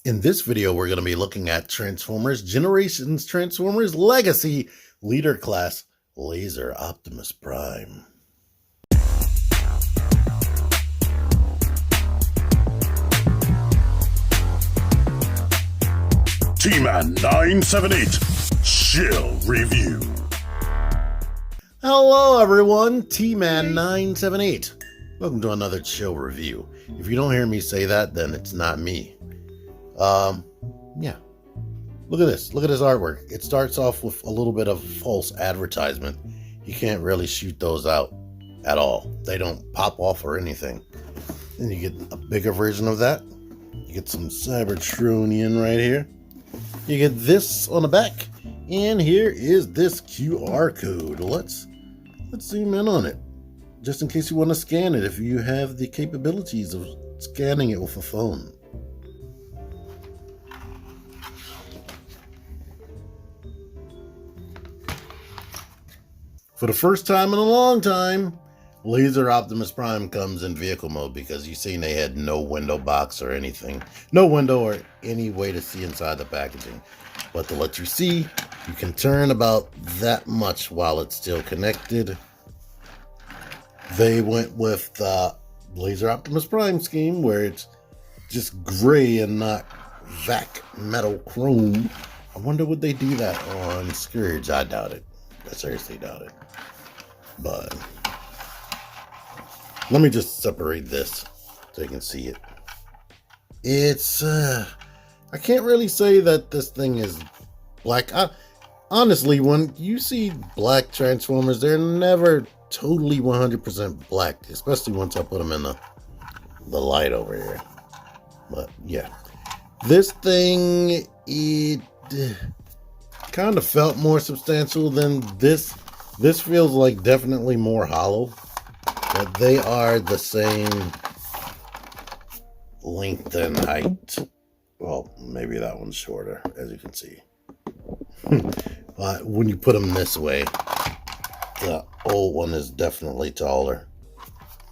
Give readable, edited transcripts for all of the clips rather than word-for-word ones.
In this video, we're going to be looking at Transformers Generations Transformers Legacy Leader Class Laser Optimus Prime. T-Man 978 Chill Review. Hello everyone, T-Man 978. Welcome to another chill review. If you don't hear me say that, then it's not me. Yeah. Look at this. Look at his artwork. It starts off with a little bit of false advertisement. You can't really shoot those out at all. They don't pop off or anything. Then you get a bigger version of that. You get some Cybertronian right here. You get this on the back. And here is this QR code. Let's zoom in on it. Just in case you want to scan it if you have the capabilities of scanning it with a phone. For the first time in a long time, Laser Optimus Prime comes in vehicle mode because you seen they had no window box or anything. No window or any way to see inside the packaging. But to let you see, you can turn about that much while it's still connected. They went with the Laser Optimus Prime scheme where it's just gray and not vac metal chrome. I wonder would they do that on Scourge? I doubt it. I seriously doubt it. But let me just separate this so you can see it. It's I can't really say that this thing is black. Honestly, when you see black Transformers, they're never totally 100% black, especially once I put them in the light over here. But yeah, this thing, it kind of felt more substantial than this. This feels like definitely more hollow, but they are the same length and height. Well, maybe that one's shorter, as you can see. But when you put them this way, the old one is definitely taller.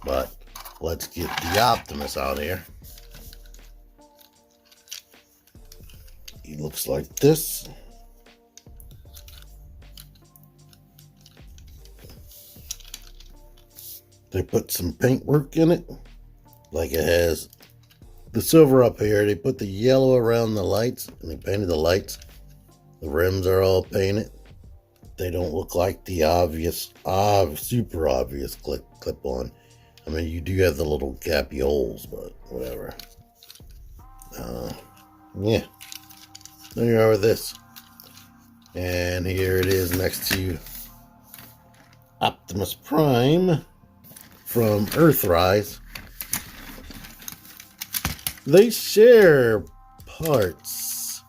But let's get the Optimus out here. He looks like this. They put some paint work in it, like it has the silver up here. They put the yellow around the lights, and they painted the lights. The rims are all painted. They don't look like the super obvious clip-on. I mean, you do have the little gappy holes, but whatever. Yeah. There you are with this. And here it is next to Optimus Prime from Earthrise. They share parts,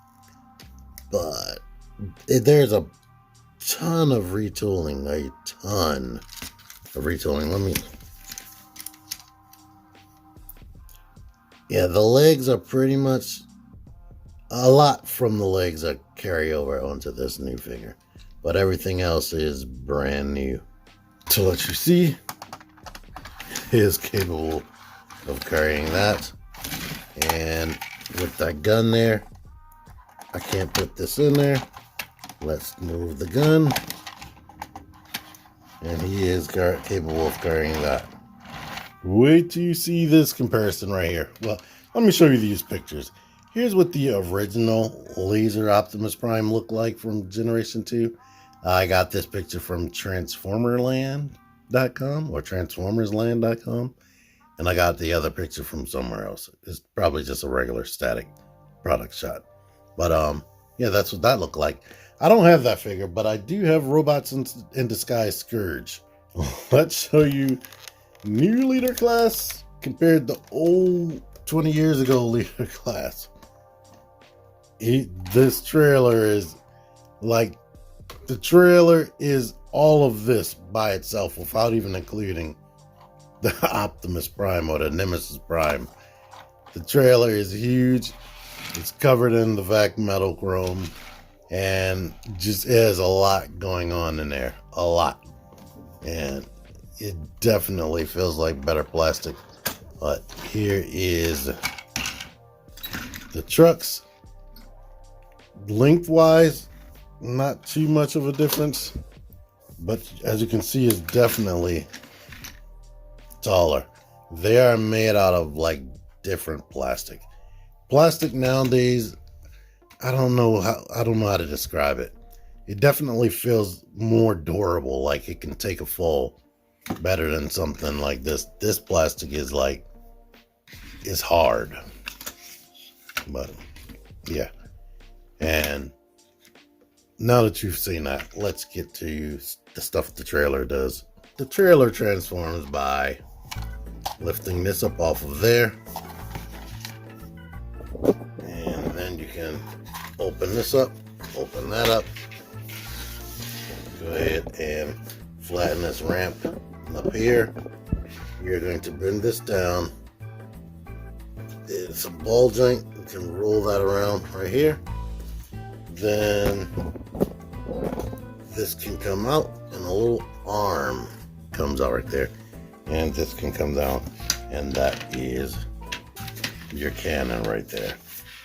but there's a ton of retooling. Yeah, the legs are pretty much a lot from the legs that carry over onto this new figure, but everything else is brand new. To let you see, he is capable of carrying that. And with that gun there, I can't put this in there. Let's move the gun. And he is capable of carrying that. Wait till you see this comparison right here. Well, let me show you these pictures. Here's what the original Laser Optimus Prime looked like from Generation 2. I got this picture from Transformerland.com or Transformersland.com. And I got the other picture from somewhere else. It's probably just a regular static product shot. But yeah, that's what that looked like. I don't have that figure, but I do have Robots in Disguise Scourge. Let's show you new leader class compared to old 20 years ago leader class. This trailer is like, the trailer is all of this by itself without even including the Optimus Prime or the Nemesis Prime. The trailer is huge. It's covered in the vac metal chrome and just has a lot going on in there. A lot. And it definitely feels like better plastic. But here is The trucks, lengthwise, not too much of a difference, but as you can see, is definitely taller. They are made out of like different plastic. Plastic nowadays, I don't know how to describe it. It definitely feels more durable, like it can take a fall better than something like this. This plastic is hard. But yeah. And now that you've seen that, let's get to the stuff the trailer does. The trailer transforms by lifting this up off of there. And then you can open this up, open that up. Go ahead and flatten this ramp up here. You're going to bring this down. It's a ball joint. You can roll that around right here. Then this can come out and a little arm comes out right there. And this can come down, and that is your cannon right there.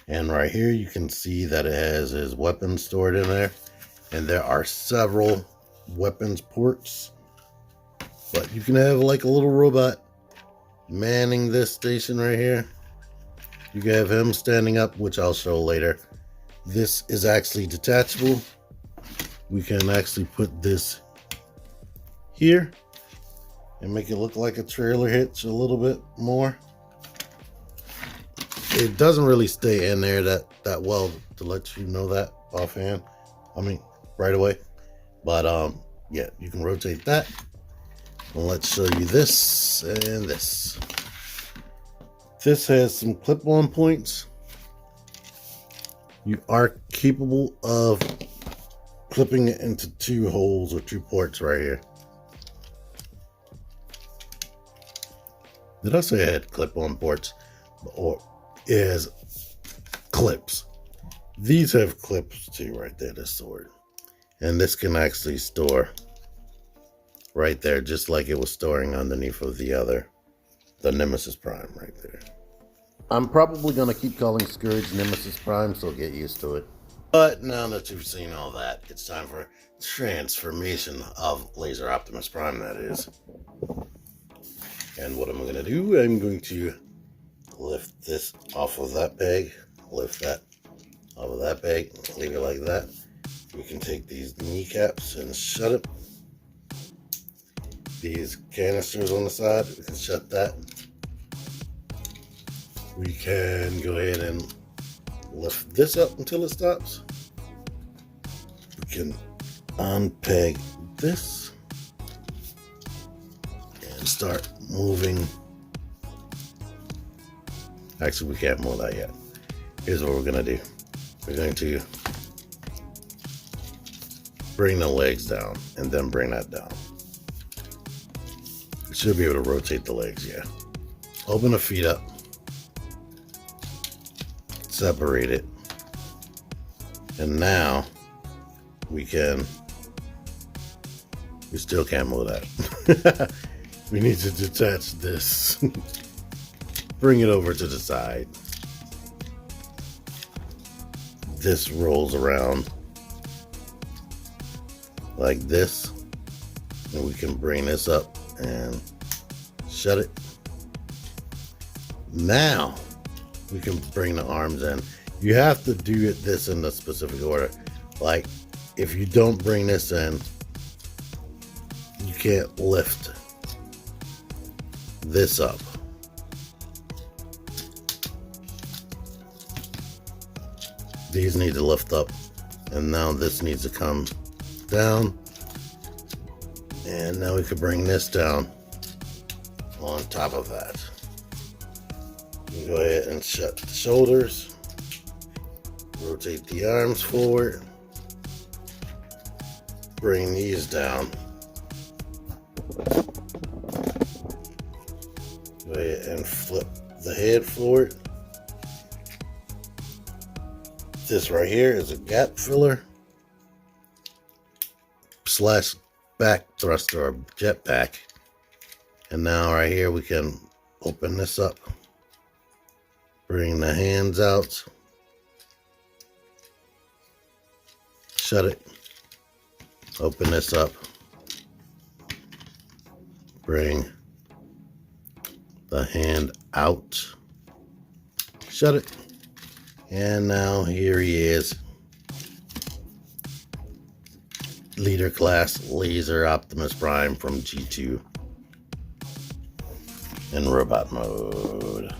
And right here you can see that it has his weapons stored in there. And there are several weapons ports. But you can have like a little robot manning this station right here. You can have him standing up, which I'll show later. This is actually detachable. We can actually put this here and make it look like a trailer hitch a little bit more. It doesn't really stay in there that well to let you know that offhand. I mean, right away. But yeah, you can rotate that. And let's show you this and this. This has some clip-on points. You are capable of clipping it into two holes or two ports right here. Did I say I had clip-on ports? Or is clips. These have clips too right there, this sword. And this can actually store right there, just like it was storing underneath of the Nemesis Prime right there. I'm probably going to keep calling Scourge Nemesis Prime, so get used to it. But now that you've seen all that, it's time for transformation of Laser Optimus Prime, that is. And what I'm going to do, I'm going to lift this off of that peg, lift that off of that peg, leave it like that. We can take these kneecaps and shut it. These canisters on the side, we can shut that. We can go ahead and lift this up until it stops. We can unpeg this and start moving. Actually, we can't move that yet. Here's what we're going to do. We're going to bring the legs down and then bring that down. We should be able to rotate the legs, yeah. Open the feet up. Separate it. And now we still can't move that. We need to detach this. Bring it over to the side. This rolls around like this. And we can bring this up and shut it. Now we can bring the arms in. You have to do this in the specific order. Like, if you don't bring this in, you can't lift this up. These need to lift up, and now this needs to come down. And now we can bring this down on top of that. You go ahead and shut the shoulders. Rotate the arms forward. Bring these down. Go ahead and flip the head forward. This right here is a gap filler slash back thruster or jetpack. And now right here we can open this up. Bring the hands out shut it. Open this up. Bring the hand out. Shut it. And now here he is. Leader class laser Optimus Prime from G2 in robot mode.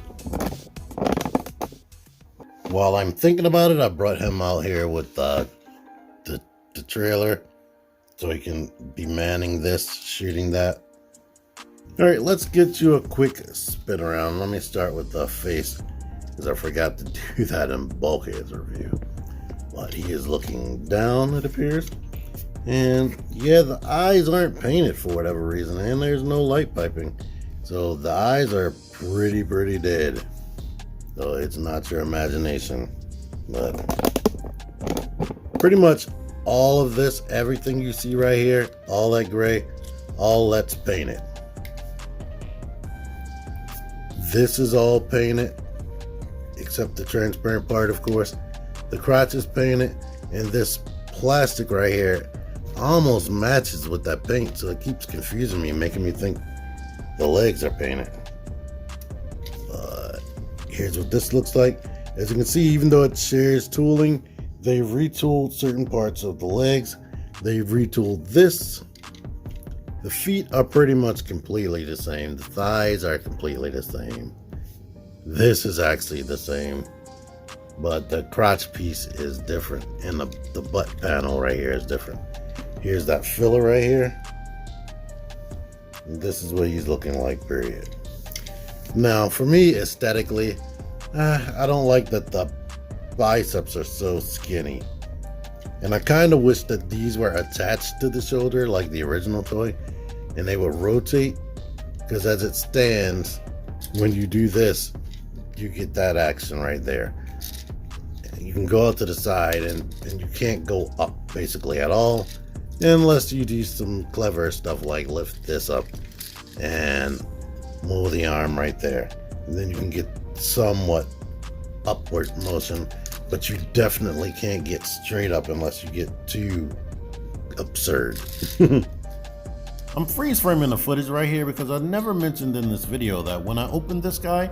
While I'm thinking about it, I brought him out here with the trailer so he can be manning this, shooting that. All right, let's get you a quick spin around. Let me start with the face, because I forgot to do that in Bulkhead's review. But he is looking down, it appears. And yeah, the eyes aren't painted for whatever reason, and there's no light piping. So the eyes are pretty dead. So it's not your imagination. But pretty much all of this, everything you see right here, all that gray, all that's painted. This is all painted, except the transparent part, of course. The crotch is painted, and this plastic right here almost matches with that paint, so it keeps confusing me, making me think the legs are painted. But here's what this looks like. As you can see, even though it shares tooling, they've retooled certain parts of the legs. They've retooled this. The feet are pretty much completely the same. The thighs are completely the same. This is actually the same, but the crotch piece is different, and the butt panel right here is different. Here's that filler right here. And this is what he's looking like, period. Now, for me, aesthetically, I don't like that the biceps are so skinny. And I kind of wish that these were attached to the shoulder like the original toy, and they would rotate, because as it stands, when you do this, you get that action right there. And you can go out to the side, and you can't go up basically at all, unless you do some clever stuff like lift this up and move the arm right there. And then you can get somewhat upward motion, but you definitely can't get straight up unless you get too absurd. I'm freeze framing the footage right here because I never mentioned in this video that when I opened this guy,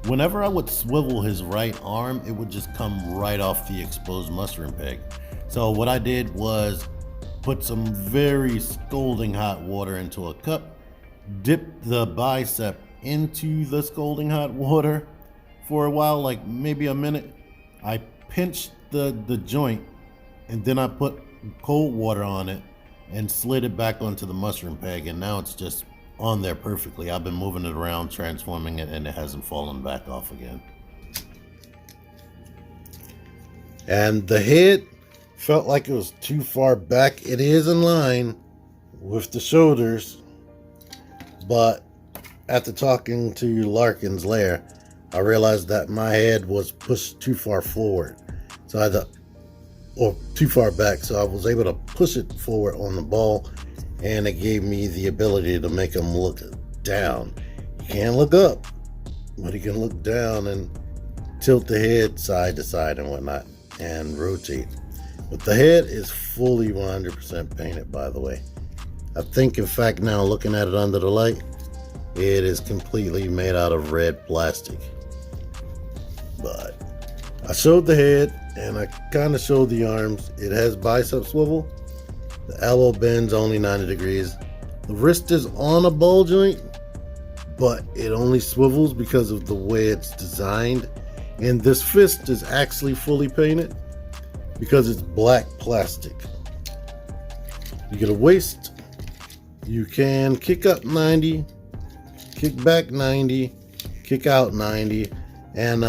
whenever I would swivel his right arm, it would just come right off the exposed mushroom peg. So what I did was put some very scalding hot water into a cup, dip the bicep into the scalding hot water for a while, like maybe a minute. I pinched the joint, and then I put cold water on it and slid it back onto the mushroom peg, and now it's just on there perfectly. I've been moving it around, transforming it, and it hasn't fallen back off again. And the head felt like it was too far back. It is in line with the shoulders, but after talking to Larkin's lair, I realized that my head was pushed too far forward. So I had to, or too far back, so I was able to push it forward on the ball, and it gave me the ability to make him look down. You can't look up, but you can look down and tilt the head side to side and whatnot, and rotate. But the head is fully 100% painted, by the way. I think, in fact, now looking at it under the light, it is completely made out of red plastic. But I showed the head, and I kind of showed the arms. It has bicep swivel. The elbow bends only 90 degrees. The wrist is on a ball joint, but it only swivels because of the way it's designed. And this fist is actually fully painted because it's black plastic. You get a waist. You can kick up 90, kick back 90, kick out 90. And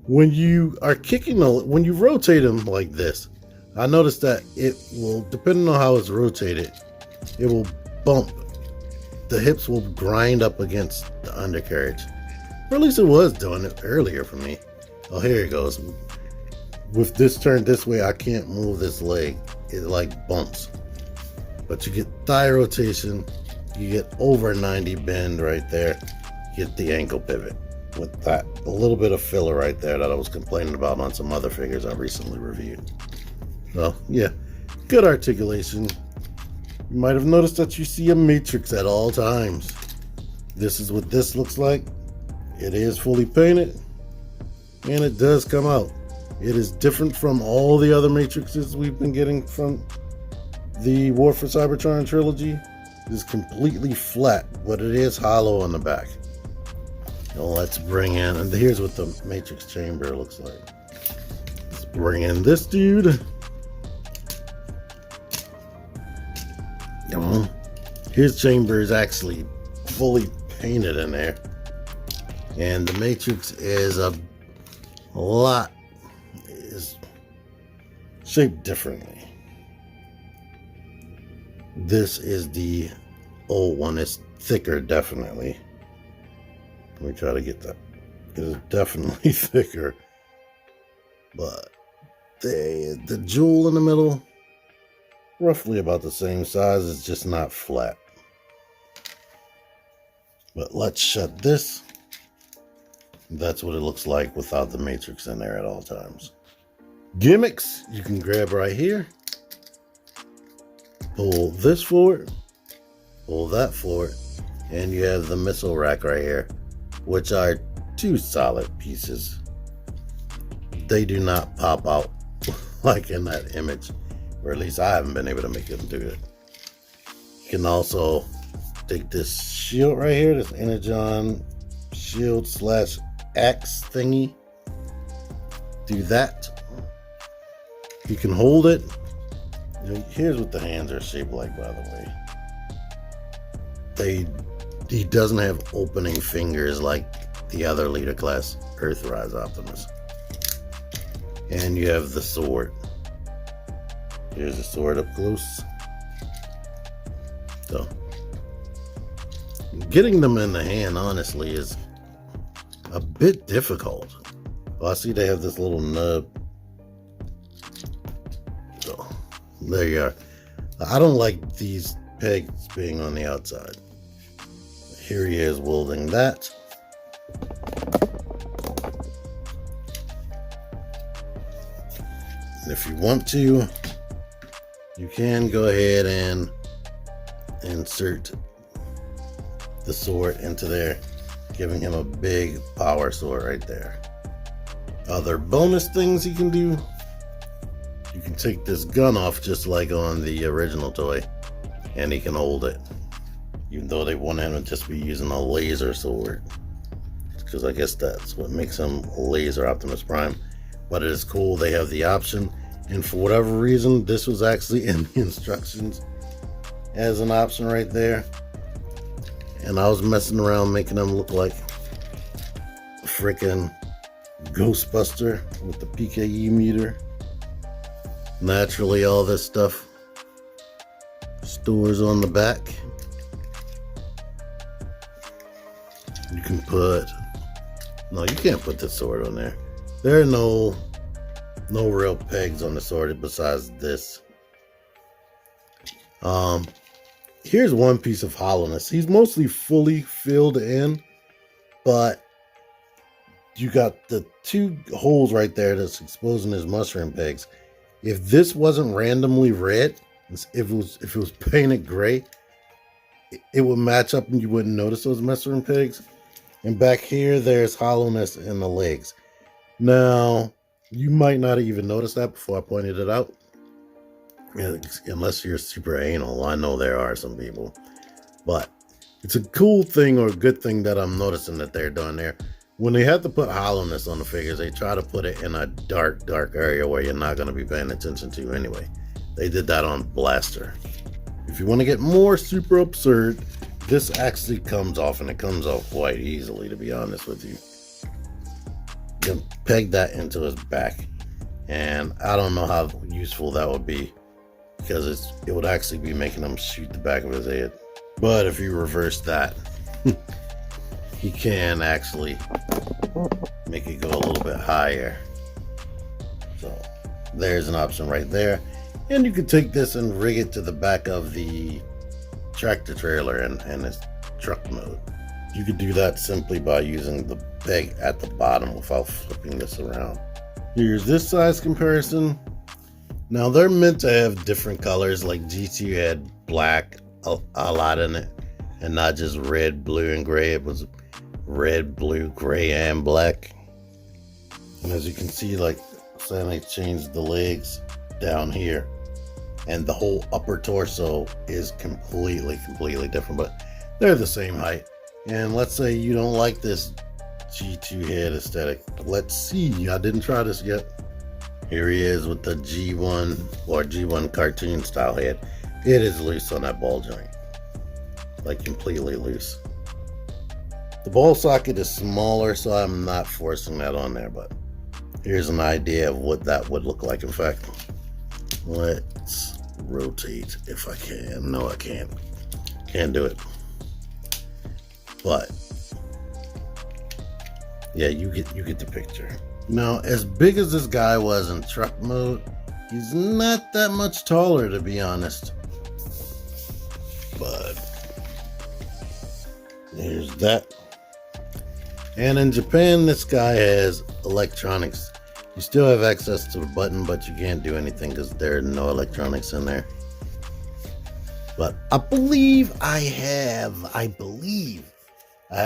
when you are kicking, when you rotate them like this, I noticed that it will, depending on how it's rotated, it will bump. The hips will grind up against the undercarriage. Or at least it was doing it earlier for me. Oh, here it goes. With this turned this way, I can't move this leg. It like bumps. But you get thigh rotation. You get over 90 bend right there. You get the ankle pivot with that. A little bit of filler right there that I was complaining about on some other figures I recently reviewed. So, yeah. good articulation, you might have noticed that you see a matrix at all times. This is what this looks like. It is fully painted, and it does come out. It is different from all the other matrices we've been getting from the War for Cybertron trilogy. It is completely flat, but it is hollow on the back. Now let's bring in, and here's what the matrix chamber looks like. Let's bring in this dude. His chamber is actually fully painted in there, and the matrix is is shaped differently. This is the old one. It's thicker, definitely. Let me try to get that. It is definitely thicker, but the jewel in the middle, roughly about the same size. It's just not flat. But let's shut this. That's what it looks like without the matrix in there at all times. Gimmicks you can grab right here. Pull this forward, pull that forward, and you have the missile rack right here, which are two solid pieces. They do not pop out like in that image, or at least I haven't been able to make them do it. You can also take this shield right here, this Energon shield / axe thingy. Do that. You can hold it. Here's what the hands are shaped like, by the way. He doesn't have opening fingers like the other leader class Earthrise Optimus. And you have the sword. Here's the sword up close. So getting them in the hand, honestly, is a bit difficult. Well, I see they have this little nub. So there you are. I don't like these pegs being on the outside. Here he is wielding that. And if you want to, you can go ahead and insert the sword into there, giving him a big power sword right there. Other bonus things you can do: you can take this gun off just like on the original toy, and he can hold it, even though they want him to just be using a laser sword, because I guess that's what makes him Laser Optimus Prime. But it is cool, they have the option, and for whatever reason this was actually in the instructions as an option right there. And I was messing around making them look like a freaking Ghostbuster with the PKE meter. Naturally, all this stuff stores on the back. You can put, no, you can't put the sword on there. There are no real pegs on the sword besides this. Here's one piece of hollowness. He's mostly fully filled in, but you got the two holes right there that's exposing his mushroom pegs. If this wasn't randomly red, if it was painted gray, it would match up and you wouldn't notice those mushroom pegs. And back here, there's hollowness in the legs. Now, you might not even notice that before I pointed it out, unless you're super anal. I know there are some people, but it's a cool thing or a good thing that I'm noticing that they're doing there. When they have to put hollowness on the figures, they try to put it in a dark area where you're not going to be paying attention to anyway. They did that on Blaster. If you want to get more super absurd, this actually comes off, and it comes off quite easily, to be honest with you. You can peg that into his back, and I don't know how useful that would be, because it would actually be making him shoot the back of his head. But if you reverse that, he can actually make it go a little bit higher. So there's an option right there. And you can take this and rig it to the back of the tractor trailer and its truck mode. You could do that simply by using the peg at the bottom without flipping this around. Here's this size comparison. Now they're meant to have different colors, like G2 had black a lot in it, and not just red, blue, and gray. It was red, blue, gray, and black. And as you can see, like Santa changed the legs down here, and the whole upper torso is completely different, but they're the same height. And let's say you don't like this G2 head aesthetic. Let's see. I didn't try this yet. Here he is with the G1 or G1 cartoon style head. It is loose on that ball joint, like completely loose. The ball socket is smaller, so I'm not forcing that on there, but here's an idea of what that would look like. In fact, let's rotate if I can. No, I can't. Can't do it. But yeah, you get the picture. Now, as big as this guy was in truck mode, he's not that much taller, to be honest. But there's that. And in Japan, this guy has electronics. You still have access to the button, but you can't do anything because there are no electronics in there. But I believe I have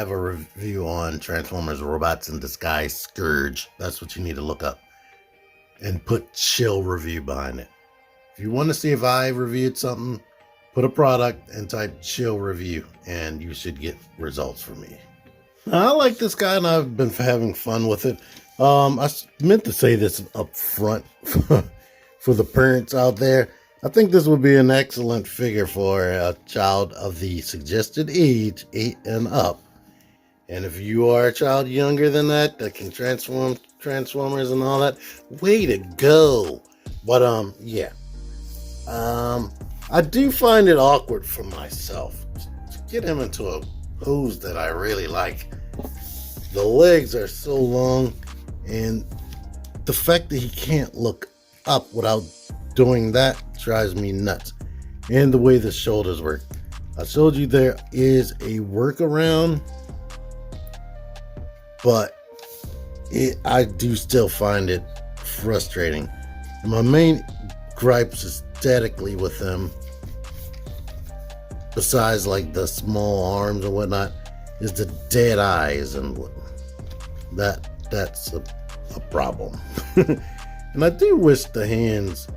a review on Transformers Robots in Disguise Scourge. That's what you need to look up and put chill review behind it. If you want to see if I reviewed something, put a product and type chill review and you should get results from me. I like this guy and I've been having fun with it. I meant to say this up front for the parents out there. I think this would be an excellent figure for a child of the suggested age 8 and up. And if you are a child younger than that can transform Transformers and all that, way to go. But yeah. I do find it awkward for myself to get him into a pose that I really like. The legs are so long, and the fact that he can't look up without doing that drives me nuts. And the way the shoulders work. I showed you there is a workaround, but I do still find it frustrating. And my main gripes aesthetically with them, besides like the small arms and whatnot, is the dead eyes, and that's a problem. And I do wish the hands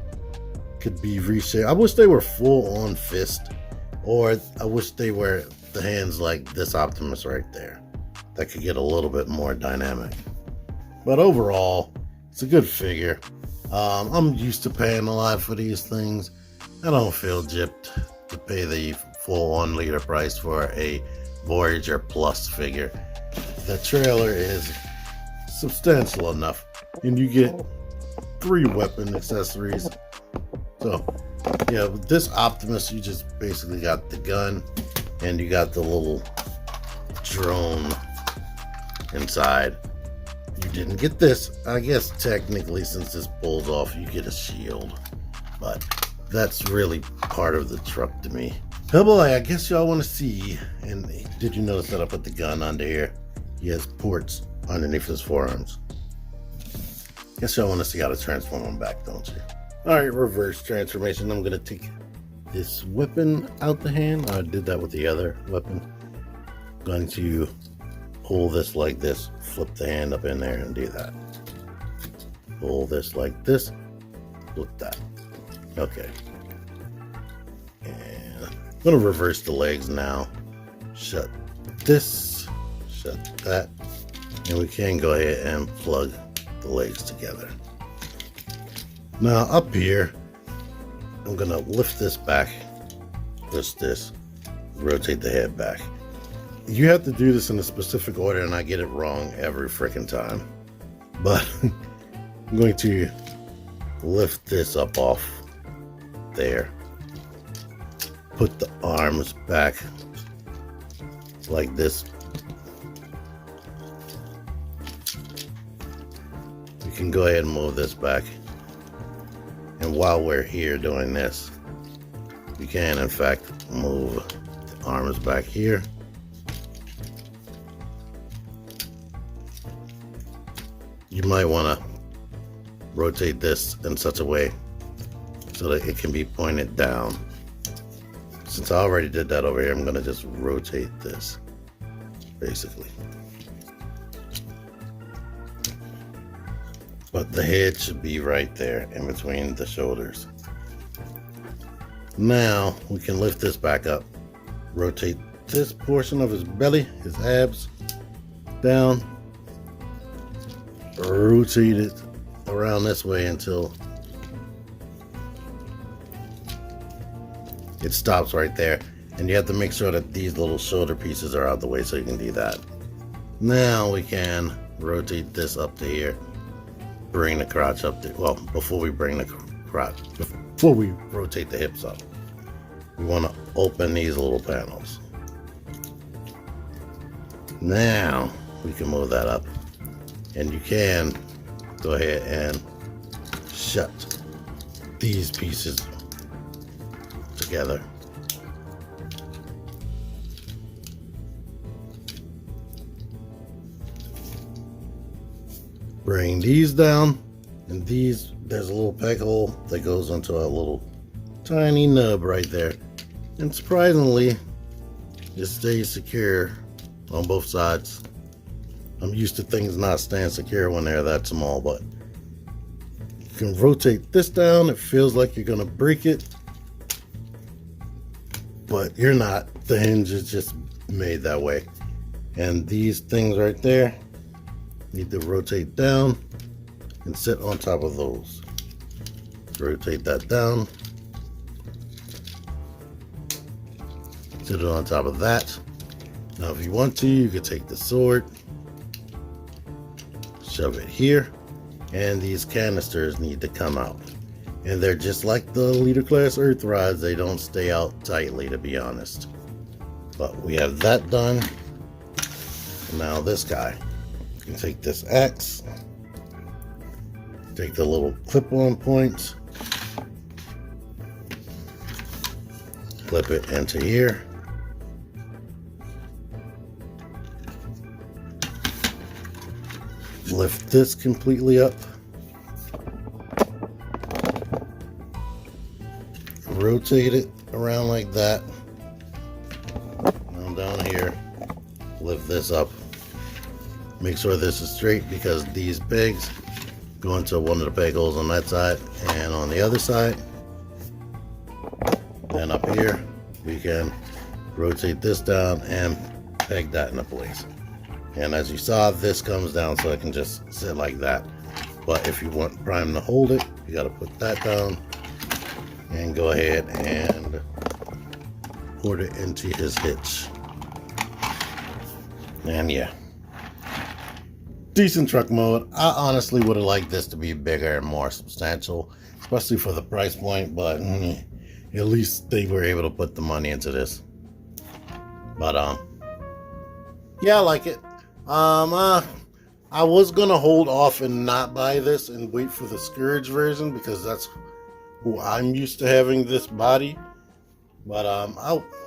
could be reshaped. I wish they were full on fist, or I wish they were the hands like this Optimus right there. That could get a little bit more dynamic. But overall, it's a good figure. I'm used to paying a lot for these things. I don't feel gypped to pay the full 1 liter price for a Voyager Plus figure. The trailer is substantial enough, and you get 3 weapon accessories. So yeah, with this Optimus, you just basically got the gun and you got the little drone inside. You didn't get this. I guess technically, since this pulls off, you get a shield, but that's really part of the truck to me. Oh boy, I guess y'all want to see. And did you notice that I put the gun under here? He has ports underneath his forearms. Guess y'all want to see how to transform him back, don't you? Alright, reverse transformation. I'm going to take this weapon out the hand. I did that with the other weapon. I'm going to pull this like this, flip the hand up in there and do that. Pull this like this, flip that. Okay. And I'm going to reverse the legs now. Shut this, shut that. And we can go ahead and plug the legs together. Now up here, I'm going to lift this back, twist this, rotate the head back. You have to do this in a specific order, and I get it wrong every freaking time. But I'm going to lift this up off there. Put the arms back like this. You can go ahead and move this back. And while we're here doing this, you can in fact move the arms back here. You might want to rotate this in such a way so that it can be pointed down. Since I already did that over here, I'm gonna just rotate this, basically. But the head should be right there in between the shoulders. Now we can lift this back up, rotate this portion of his belly, his abs, down, rotate it around this way until it stops right there. And you have to make sure that these little shoulder pieces are out of the way so you can do that. Now we can rotate this up to here, bring the crotch up to, well, before we bring the crotch, before we rotate the hips up, we want to open these little panels. Now we can move that up, and you can go ahead and shut these pieces together. Bring these down, and these, there's a little peg hole that goes into a little tiny nub right there, and surprisingly it stays secure on both sides. I'm used to things not staying secure when they're that small, but you can rotate this down. It feels like you're gonna break it, but you're not. The hinge is just made that way. And these things right there need to rotate down and sit on top of those. Rotate that down, sit it on top of that. Now if you want to, you could take the sword, shove it here, and these canisters need to come out. And they're just like the leader class earth rods, they don't stay out tightly, to be honest. But we have that done. Now this guy, you can take this axe, take the little clip-on points, clip it into here, lift this completely up, rotate it around like that, now down here, lift this up, make sure this is straight because these pegs go into one of the peg holes on that side and on the other side. Then up here we can rotate this down and peg that into place. And as you saw, this comes down so it can just sit like that. But if you want Prime to hold it, you got to put that down and go ahead and put it into his hitch. And yeah, decent truck mode. I honestly would have liked this to be bigger and more substantial, especially for the price point, but at least they were able to put the money into this. But yeah, I like it. I was gonna hold off and not buy this and wait for the Scourge version because that's who I'm used to having this body. But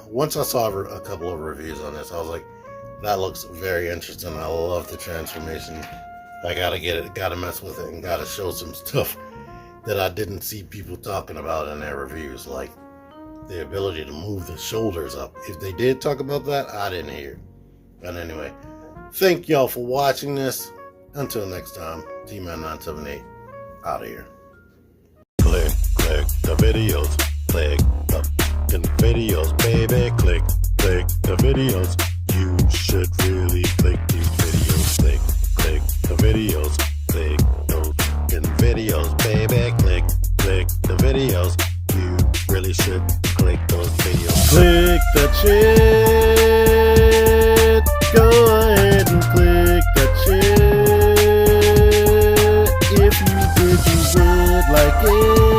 once I saw a couple of reviews on this, I was like, that looks very interesting. I love the transformation. I gotta get it, gotta mess with it, and gotta show some stuff that I didn't see people talking about in their reviews, like the ability to move the shoulders up. If they did talk about that, I didn't hear. But anyway, thank y'all for watching this. Until next time, T-Man978 out of here. Click the videos. Click the videos, baby. Click the videos. You should really click these videos. Click the videos. Click those videos, baby. Click the videos. You really should click those videos. Click the shit. Go ahead and click that shit. If you did, you would like it.